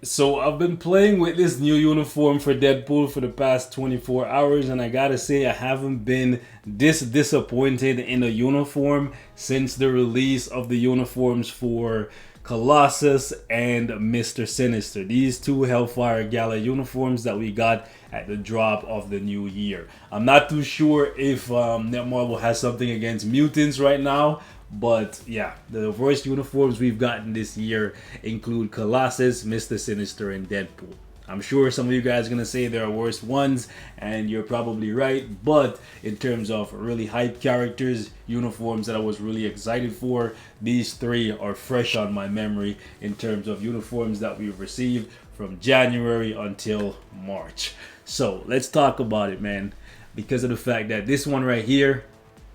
So I've been playing with this new uniform for Deadpool for the past 24 hours, and I gotta say I haven't been this disappointed in a uniform since the release of the uniforms for Colossus and Mr. Sinister. These two Hellfire Gala uniforms that we got at the drop of the new year. I'm not too sure if Netmarble has something against mutants right now, but yeah, the worst uniforms we've gotten this year include Colossus, Mr. Sinister, and Deadpool. I'm sure some of you guys are gonna say there are worse ones, and you're probably right. But in terms of really hype characters, uniforms that I was really excited for, these three are fresh on my memory in terms of uniforms that we've received from January until March. So let's talk about it, man. Because of the fact that this one right here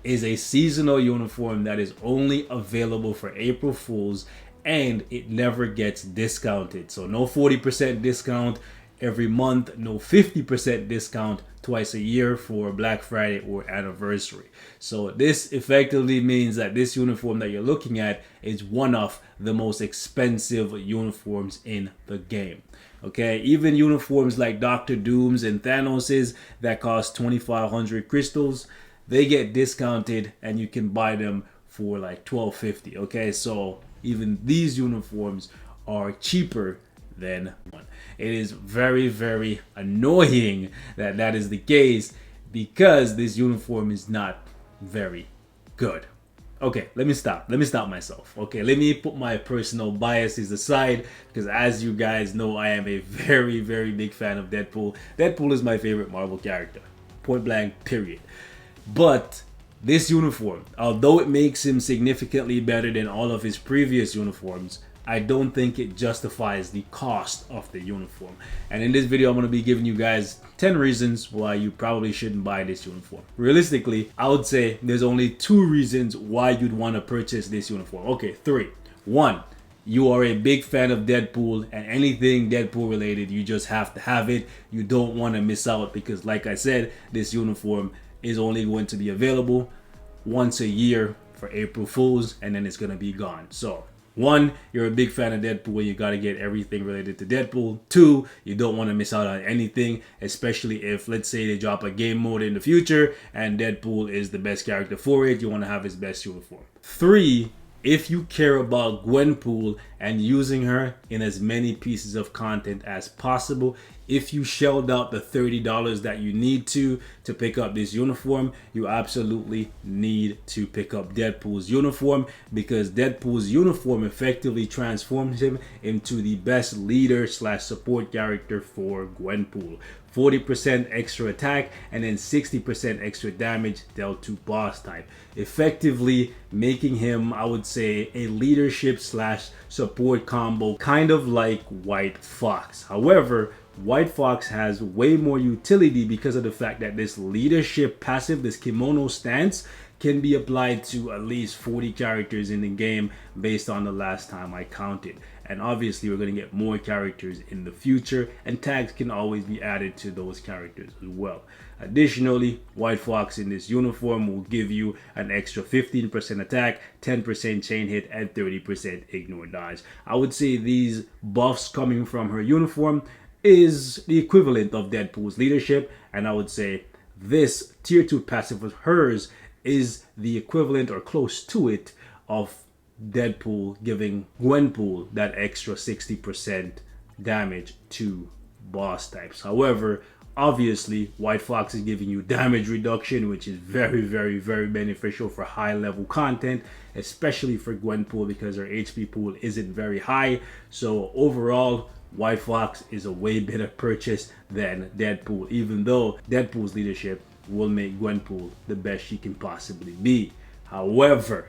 is a seasonal uniform that is only available for April Fools, and it never gets discounted. So no 40% discount every month, no 50% discount twice a year for Black Friday or anniversary. So this effectively means that this uniform that you're looking at is one of the most expensive uniforms in the game. Okay, even uniforms like Doctor Doom's and Thanos's that cost 2,500 crystals, they get discounted and you can buy them for like $12.50. Okay, so even these uniforms are cheaper than one. It is very, very annoying that that is the case because this uniform is not very good. Okay, let me stop myself. Okay, let me put my personal biases aside because as you guys know, I am a very, very big fan of Deadpool. Deadpool is my favorite Marvel character. Point blank, period. But this uniform, although it makes him significantly better than all of his previous uniforms, I don't think it justifies the cost of the uniform. And in this video, I'm going to be giving you guys 10 reasons why you probably shouldn't buy this uniform. Realistically, I would say there's only 2 reasons why you'd want to purchase this uniform. Okay, 3. 1, you are a big fan of Deadpool and anything Deadpool related, you just have to have it. You don't want to miss out because like I said, this uniform is only going to be available once a year for April Fools, and then it's going to be gone. So 1, you're a big fan of Deadpool, you got to get everything related to Deadpool. 2, you don't want to miss out on anything, especially if, let's say, they drop a game mode in the future and Deadpool is the best character for it, you want to have his best uniform. 3, if you care about Gwenpool and using her in as many pieces of content as possible, if you shelled out the $30 that you need to pick up this uniform, you absolutely need to pick up Deadpool's uniform because Deadpool's uniform effectively transforms him into the best leader slash support character for Gwenpool. 40% extra attack and then 60% extra damage dealt to boss type, effectively making him, I would say, a leadership slash support combo, kind of like White Fox. However, White Fox has way more utility because of the fact that this leadership passive, this kimono stance, can be applied to at least 40 characters in the game based on the last time I counted. And obviously we're going to get more characters in the future and tags can always be added to those characters as well. Additionally, White Fox in this uniform will give you an extra 15% attack, 10% chain hit, and 30% ignore dodge. I would say these buffs coming from her uniform is the equivalent of Deadpool's leadership, and I would say this tier 2 passive of hers is the equivalent or close to it of Deadpool giving Gwenpool that extra 60% damage to boss types. However, obviously White Fox is giving you damage reduction, which is very, very, very beneficial for high level content, especially for Gwenpool because her HP pool isn't very high. So overall, White Fox is a way better purchase than Deadpool, even though Deadpool's leadership will make Gwenpool the best she can possibly be. However,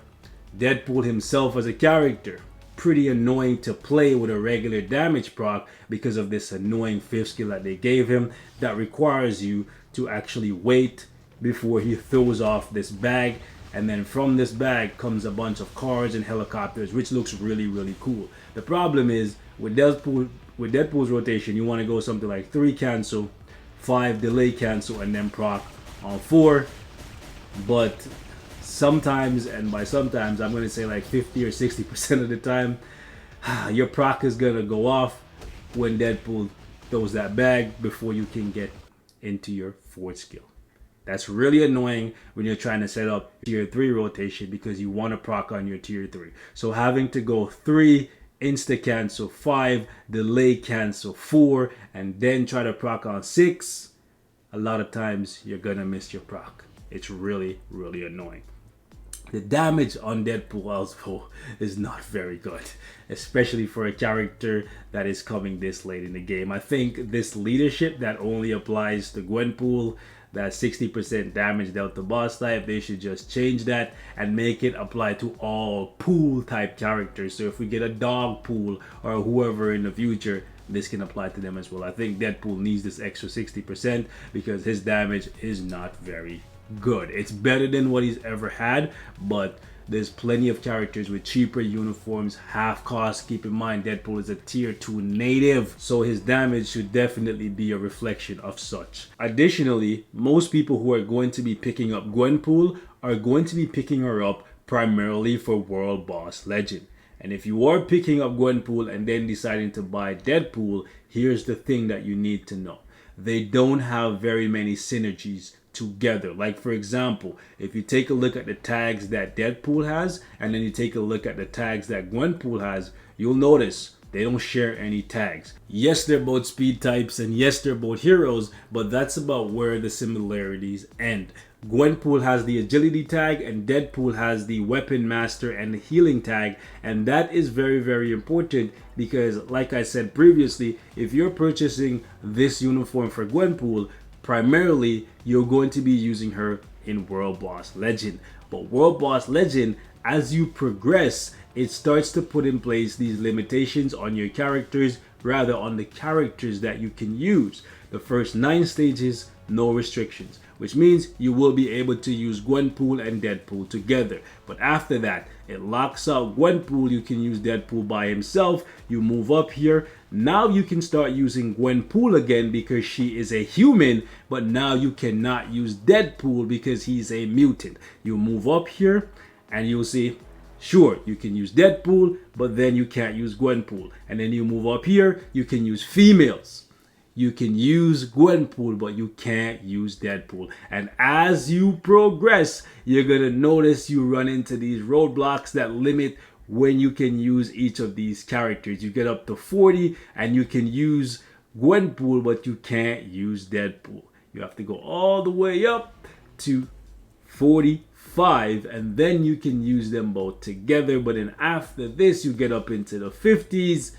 Deadpool himself as a character, pretty annoying to play with a regular damage proc because of this annoying 5th skill that they gave him that requires you to actually wait before he throws off this bag, and then from this bag comes a bunch of cars and helicopters, which looks really, really cool. The problem is with Deadpool's rotation, you want to go something like 3 cancel, 5 delay cancel, and then proc on 4. But sometimes, and by sometimes I'm going to say like 50 or 60% of the time, your proc is going to go off when Deadpool throws that bag before you can get into your fourth skill. That's really annoying when you're trying to set up tier 3 rotation because you want to proc on your tier 3. So having to go 3, insta cancel 5, delay cancel 4, and then try to proc on 6, a lot of times you're gonna miss your proc. It's really, really annoying. The damage on Deadpool also is not very good, especially for a character that is coming this late in the game. I think this leadership that only applies to Gwenpool, that 60% damage dealt to boss type, they should just change that and make it apply to all pool type characters. So if we get a dog pool or whoever in the future, this can apply to them as well. I think Deadpool needs this extra 60% because his damage is not very good. It's better than what he's ever had, but there's plenty of characters with cheaper uniforms, half cost. Keep in mind, Deadpool is a tier 2 native, so his damage should definitely be a reflection of such. Additionally, most people who are going to be picking up Gwenpool are going to be picking her up primarily for World Boss Legend. And if you are picking up Gwenpool and then deciding to buy Deadpool, here's the thing that you need to know. They don't have very many synergies together. Like for example, if you take a look at the tags that Deadpool has and then you take a look at the tags that Gwenpool has, you'll notice they don't share any tags. Yes, they're both speed types and yes, they're both heroes, but that's about where the similarities end. Gwenpool has the agility tag and Deadpool has the weapon master and the healing tag, and that is very, very important because like I said previously, if you're purchasing this uniform for Gwenpool, primarily you're going to be using her in World Boss Legend. But World Boss Legend, as you progress, it starts to put in place these limitations on your characters, rather on the characters that you can use. The first 9 stages, no restrictions, which means you will be able to use Gwenpool and Deadpool together. But after that, it locks out Gwenpool. You can use Deadpool by himself. You move up here. Now you can start using Gwenpool again because she is a human, but now you cannot use Deadpool because he's a mutant. You move up here and you'll see, sure, you can use Deadpool, but then you can't use Gwenpool. And then you move up here, you can use females. You can use Gwenpool, but you can't use Deadpool. And as you progress, you're going to notice you run into these roadblocks that limit when you can use each of these characters. You get up to 40 and you can use Gwenpool, but you can't use Deadpool. You have to go all the way up to 45 and then you can use them both together. But then after this, you get up into the 50s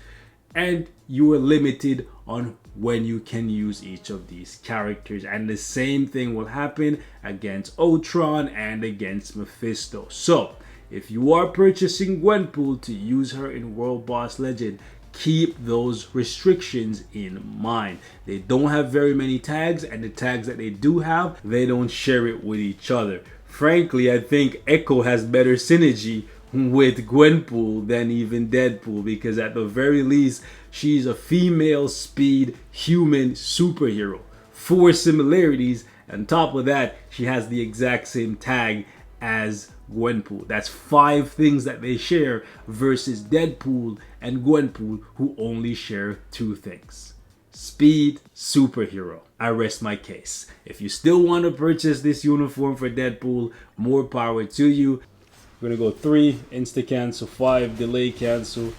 and you are limited on when you can use each of these characters. And the same thing will happen against Ultron and against Mephisto. So if you are purchasing Gwenpool to use her in World Boss Legend, keep those restrictions in mind. They don't have very many tags, and the tags that they do have, they don't share it with each other. Frankly, I think Echo has better synergy with Gwenpool than even Deadpool, because at the very least, she's a female speed human superhero. 4 similarities, and on top of that, she has the exact same tag as Gwenpool. That's 5 things that they share versus Deadpool and Gwenpool, who only share 2 things. Speed, superhero. I rest my case. If you still want to purchase this uniform for Deadpool, more power to you. We're gonna go 3, insta cancel, 5, delay cancel.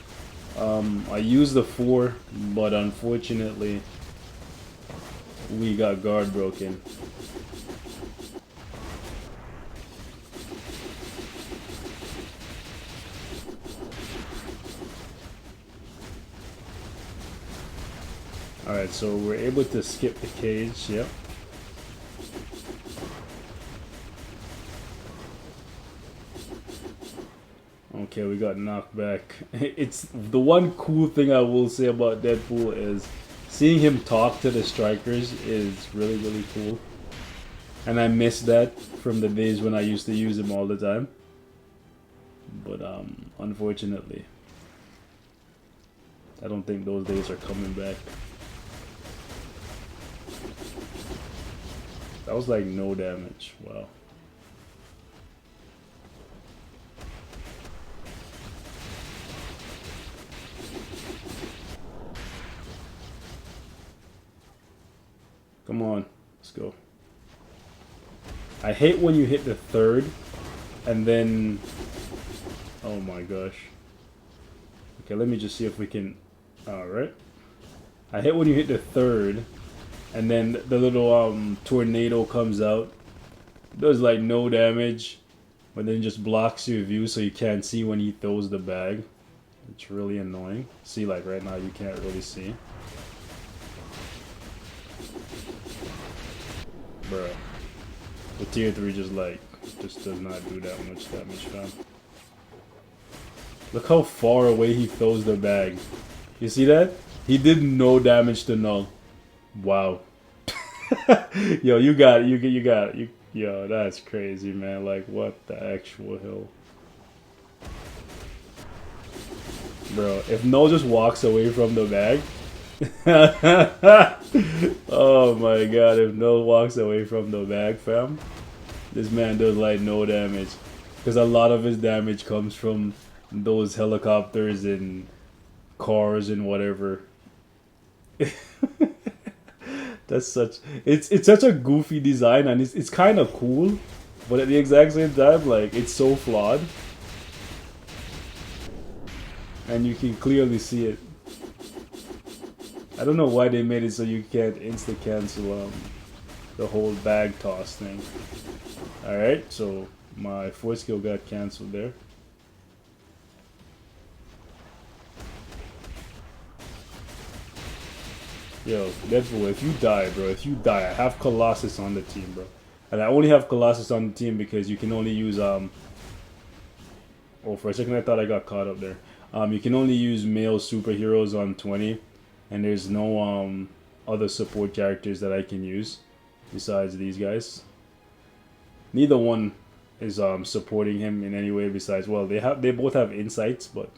I used the 4, but unfortunately, we got guard broken. Alright, so we're able to skip the cage, yep. Okay, we got knocked back. It's the one cool thing I will say about Deadpool is seeing him talk to the strikers is really, really cool. And I miss that from the days when I used to use him all the time. But unfortunately, I don't think those days are coming back. That was like no damage. Wow. Come on, let's go. I hate when you hit the third and then, oh my gosh. Okay, let me just see if we can, alright. I hate when you hit the third and then the little tornado comes out. Does like no damage, but then just blocks your view so you can't see when he throws the bag. It's really annoying. See, like right now you can't really see. Bruh. The tier 3 just does not do that much damage, fam. Look how far away he throws the bag. You see that? He did no damage to null. Wow. Yo, you got it. Yo, that's crazy, man. Like, what the actual hell? Bro, if null just walks away from the bag. Oh my god, if null walks away from the bag, fam. This man does like no damage. Because a lot of his damage comes from those helicopters and cars and whatever. That's such it's such a goofy design, and it's kind of cool, but at the exact same time, like, it's so flawed. And you can clearly see it. I don't know why they made it so you can't insta cancel the whole bag toss thing. Alright, so my 4th skill got cancelled there. Yo, Deadpool, if you die, bro, if you die, I have Colossus on the team, bro. And I only have Colossus on the team because you can only use, oh, for a second I thought I got caught up there. You can only use male superheroes on 20, and there's no, other support characters that I can use besides these guys. Neither one is, supporting him in any way besides, well, they both have insights, but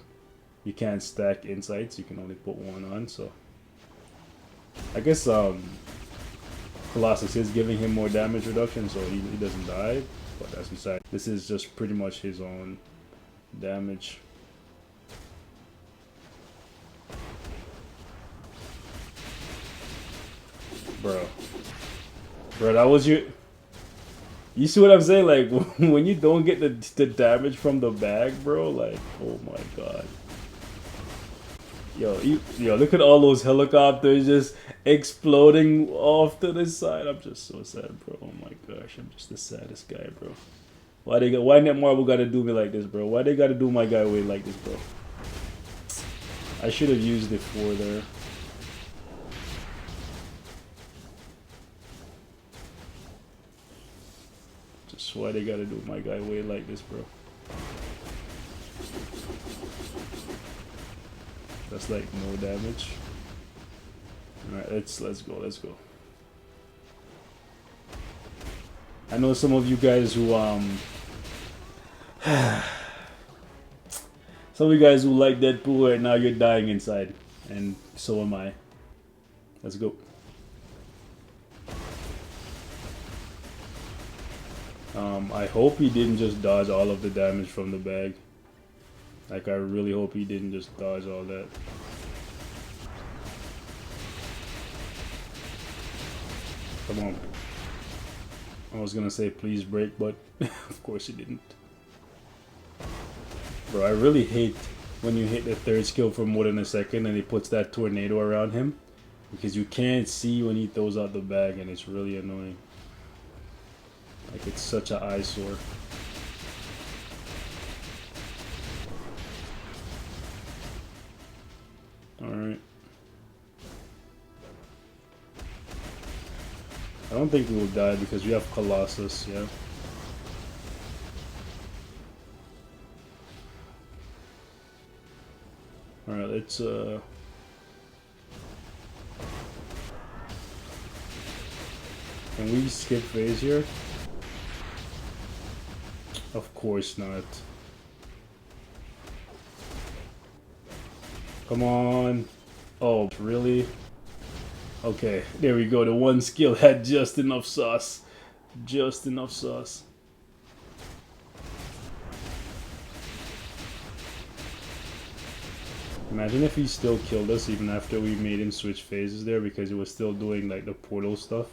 you can't stack insights, you can only put one on, so. I guess Colossus is giving him more damage reduction, so he doesn't die, but that's inside. This is just pretty much his own damage. Bro, that was your... You see what I'm saying? Like, when you don't get the damage from the bag, bro, like, oh my god. Yo, look at all those helicopters just exploding off to the side. I'm just so sad, bro. Oh my gosh, I'm just the saddest guy, bro. Why Netmarble gotta do me like this, bro? Why they gotta do my guy away like this, bro? I should have used it for there. Just why they gotta do my guy away like this, bro? That's like no damage. Alright, let's go. I know some of you guys who some of you guys who like Deadpool right now, you're dying inside. And so am I. Let's go. I hope he didn't just dodge all of the damage from the bag. Like, I really hope he didn't just dodge all that. Come on. I was gonna say please break, but of course he didn't. Bro, I really hate when you hit the 3rd skill for more than a second and he puts that tornado around him. Because you can't see when he throws out the bag, and it's really annoying. Like, it's such an eyesore. Alright. I don't think we will die because we have Colossus, yeah. Alright, let's can we skip phase here? Of course not. Come on. Oh, really? Okay, there we go. The one skill had just enough sauce. Just enough sauce. Imagine if he still killed us even after we made him switch phases there, because he was still doing like the portal stuff.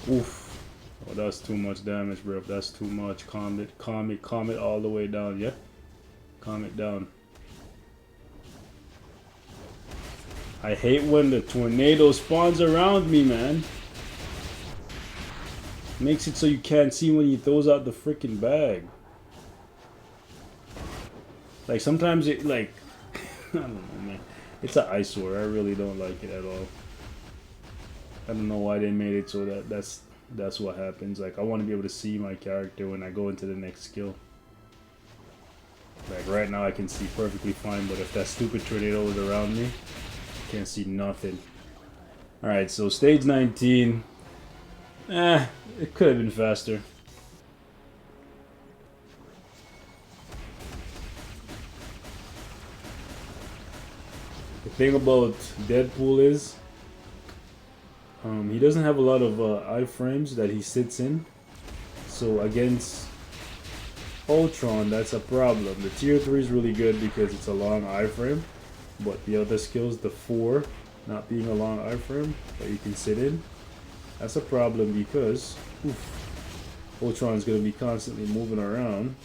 Oof. Oh, that's too much damage, bro. That's too much. Calm it all the way down, yeah? Calm it down. I hate when the tornado spawns around me, man. Makes it so you can't see when he throws out the freaking bag. Like, sometimes it, like, I don't know, man. It's an eyesore. I really don't like it at all. I don't know why they made it so that's what happens. Like, I want to be able to see my character when I go into the next skill. Like, right now I can see perfectly fine, but if that stupid tornado was around me, I can't see nothing. Alright, so stage 19. It could have been faster. The thing about Deadpool is, he doesn't have a lot of iframes that he sits in. So against Ultron, that's a problem. The tier 3 is really good because it's a long iframe. But the other skills, the 4, not being a long iframe that you can sit in, that's a problem because Ultron's going to be constantly moving around.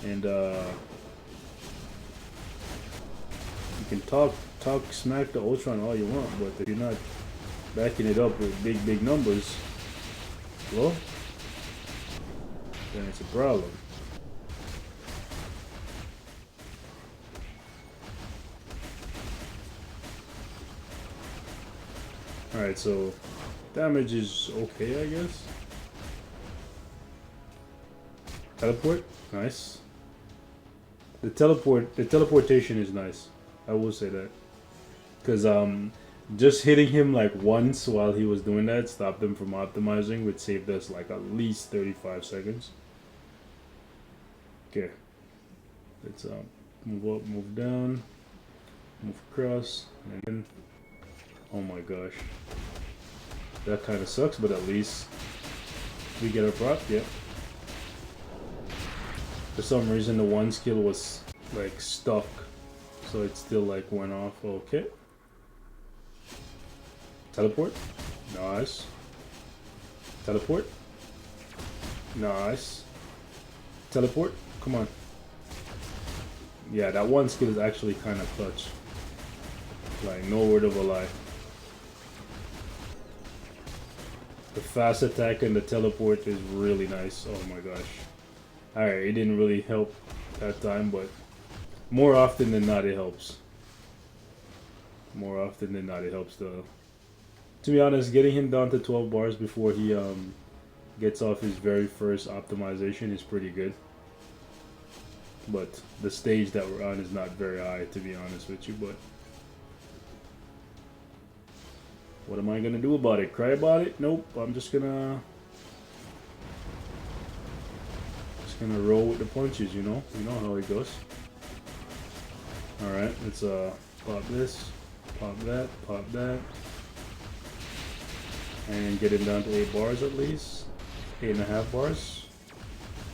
And you can talk smack to Ultron all you want, but if you're not backing it up with big numbers, well, then it's a problem. Alright, so damage is okay, I guess. Teleport, nice. The teleportation is nice. I will say that. Because just hitting him like once while he was doing that stopped him from optimizing, which saved us like at least 35 seconds. Okay. Let's move up, move down, move across, and then, oh my gosh. That kind of sucks, but at least we get a prop, yeah. For some reason the one skill was like stuck, so it still like went off. Okay. Teleport. Nice. Teleport. Nice. Teleport. Come on. Yeah, that one skill is actually kind of clutch. Like, no word of a lie. The fast attack and the teleport is really nice. Oh my gosh. Alright, it didn't really help that time, but more often than not it helps. More often than not it helps though. To be honest, getting him down to 12 bars before he gets off his very first optimization is pretty good. But the stage that we're on is not very high, to be honest with you, but what am I gonna do about it? Cry about it? Nope, I'm just gonna roll with the punches, you know? You know how it goes. Alright, let's pop this, pop that, and get him down to 8 bars at least. 8.5 bars.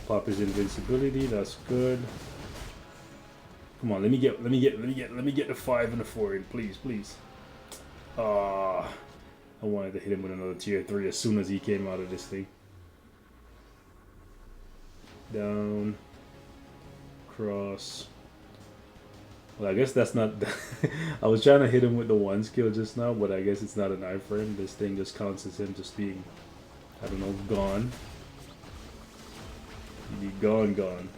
Pop his invincibility, that's good. Come on, let me get the 5 and the 4 in, please. I wanted to hit him with another tier 3 as soon as he came out of this thing. Down, cross. Well, I guess that's not. I was trying to hit him with the one skill just now, but I guess it's not an iframe. This thing just counts as him just being, I don't know, gone. He'd be gone.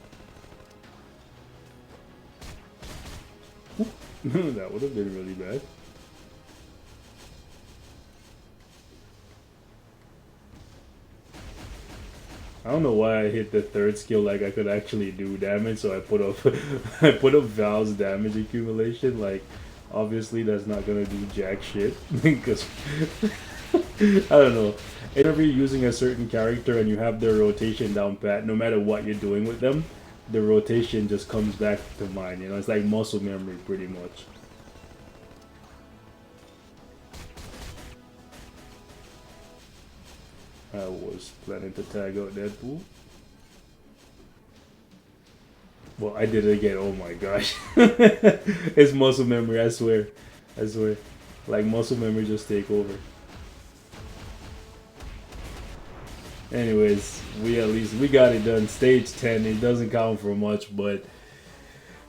That would have been really bad. I don't know why I hit the third skill like I could actually do damage, so I put up Val's damage accumulation. Like, obviously that's not gonna do jack shit because I don't know. Whenever you're using a certain character and you have their rotation down pat, no matter what you're doing with them, the rotation just comes back to mind. You know, it's like muscle memory pretty much. I was planning to tag out Deadpool. Well, I did it again. Oh my gosh. It's muscle memory, I swear. Like, muscle memory just take over. Anyways, we got it done. Stage 10. It doesn't count for much, but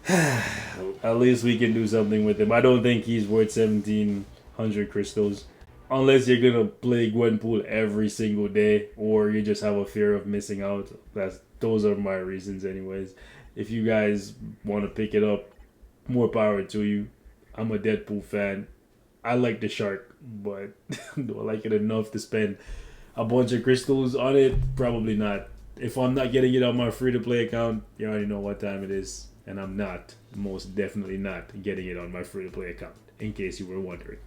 at least we can do something with him. I don't think he's worth 1,700 crystals. Unless you're gonna play Gwenpool every single day, or you just have a fear of missing out. Those are my reasons anyways. If you guys want to pick it up, more power to you. I'm a Deadpool fan. I like the shark, but do I like it enough to spend a bunch of crystals on it? Probably not. If I'm not getting it on my free-to-play account, you already know what time it is. And I'm most definitely not getting it on my free-to-play account, in case you were wondering.